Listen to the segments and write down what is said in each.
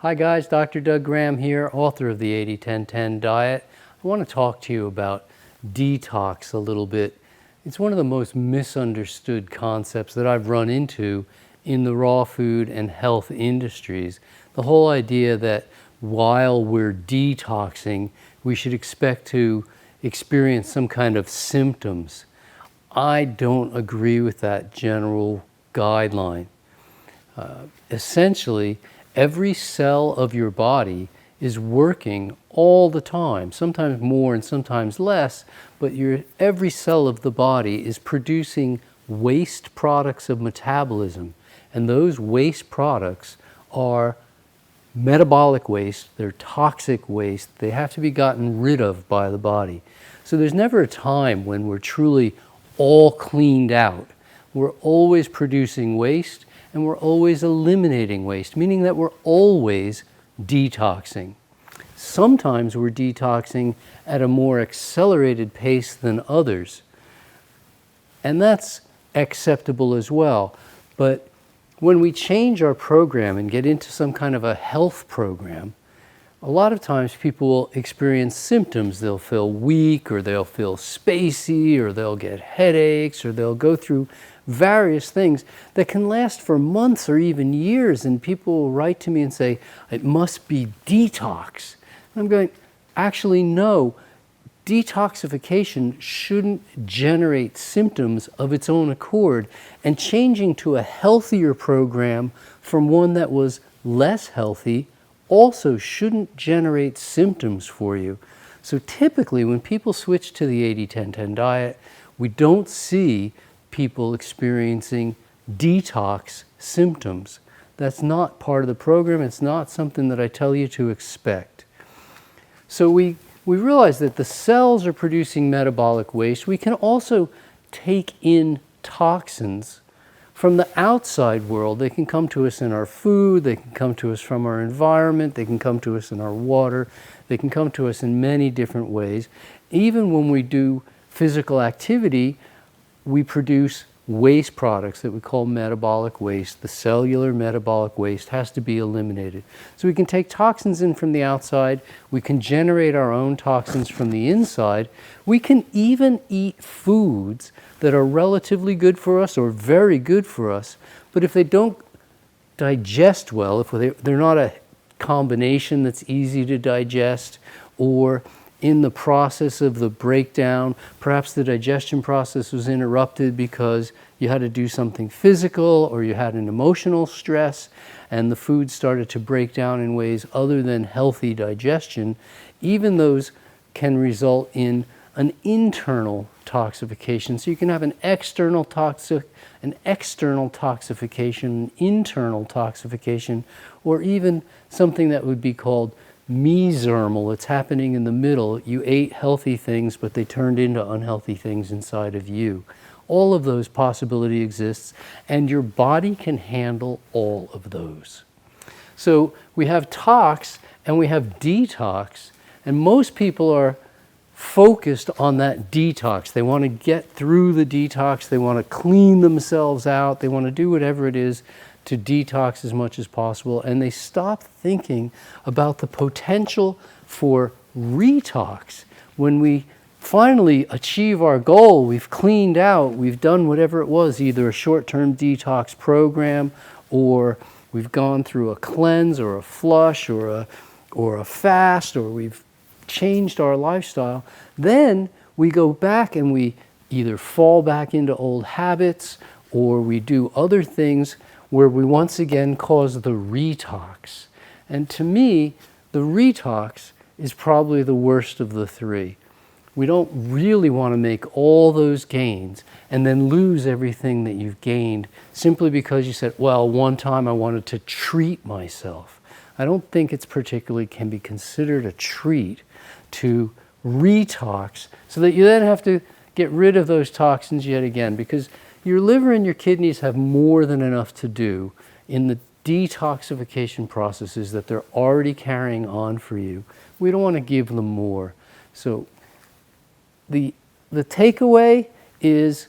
Hi guys, Dr. Doug Graham here, author of the 80-10-10 diet. I want to talk to you about detox a little bit. It's one of the most misunderstood concepts that I've run into in the raw food and health industries. The whole idea that while we're detoxing, we should expect to experience some kind of symptoms. I don't agree with that general guideline. Essentially, every cell of your body is working all the time, sometimes more and sometimes less, but every cell of the body is producing waste products of metabolism. And those waste products are metabolic waste, they're toxic waste, they have to be gotten rid of by the body. So there's never a time when we're truly all cleaned out. We're always producing waste, and we're always eliminating waste, meaning that we're always detoxing. Sometimes we're detoxing at a more accelerated pace than others, and that's acceptable as well. But when we change our program and get into some kind of a health program, a lot of times people will experience symptoms. They'll feel weak, or they'll feel spacey, or they'll get headaches, or they'll go through various things that can last for months or even years. And people will write to me and say, it must be detox. And I'm going, actually, no. Detoxification shouldn't generate symptoms of its own accord. And changing to a healthier program from one that was less healthy also shouldn't generate symptoms for you. So typically when people switch to the 80-10-10 diet, we don't see people experiencing detox symptoms. That's not part of the program. It's not something that I tell you to expect. So we realize that the cells are producing metabolic waste. We can also take in toxins from the outside world. They can come to us in our food, they can come to us from our environment, they can come to us in our water, they can come to us in many different ways. Even when we do physical activity, we produce waste products that we call metabolic waste. The cellular metabolic waste has to be eliminated. So we can take toxins in from the outside, we can generate our own toxins from the inside, we can even eat foods that are relatively good for us or very good for us, but if they don't digest well, if they're not a combination that's easy to digest, or in the process of the breakdown, perhaps the digestion process was interrupted because you had to do something physical or you had an emotional stress and the food started to break down in ways other than healthy digestion, even those can result in an internal toxification. So you can have an external toxification, an internal toxification, or even something that would be called mesodermal. It's happening in the middle. You ate healthy things, but they turned into unhealthy things inside of you. All of those possibility exists, and your body can handle all of those. So we have tox and we have detox, and most people are focused on that detox. They want to get through the detox. They want to clean themselves out. They want to do whatever it is to detox as much as possible, and they stop thinking about the potential for retox. When we finally achieve our goal, we've cleaned out, we've done whatever it was, either a short-term detox program, or we've gone through a cleanse or a flush or a fast, or we've changed our lifestyle, then we go back and we either fall back into old habits or we do other things where we once again cause the retox. And to me, the retox is probably the worst of the three. We don't really want to make all those gains and then lose everything that you've gained simply because you said, well, one time I wanted to treat myself. I don't think it's particularly can be considered a treat to retox so that you then have to get rid of those toxins yet again, because your liver and your kidneys have more than enough to do in the detoxification processes that they're already carrying on for you. We don't want to give them more. So the takeaway is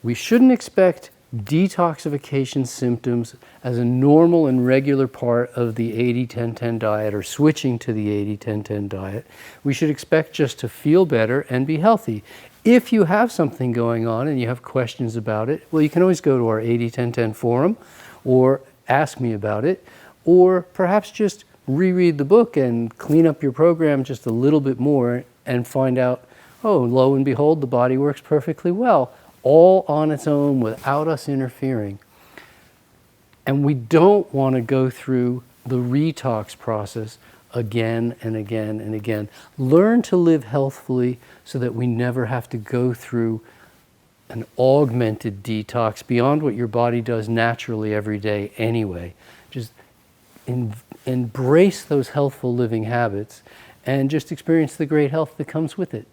we shouldn't expect detoxification symptoms as a normal and regular part of the 80-10-10 diet, or switching to the 80-10-10 diet, we should expect just to feel better and be healthy. If you have something going on and you have questions about it, well, you can always go to our 80-10-10 forum or ask me about it, or perhaps just reread the book and clean up your program just a little bit more and find out, oh, lo and behold, the body works perfectly well, all on its own without us interfering. And we don't want to go through the retox process again and again and again. Learn to live healthfully so that we never have to go through an augmented detox beyond what your body does naturally every day anyway. Just embrace those healthful living habits and just experience the great health that comes with it.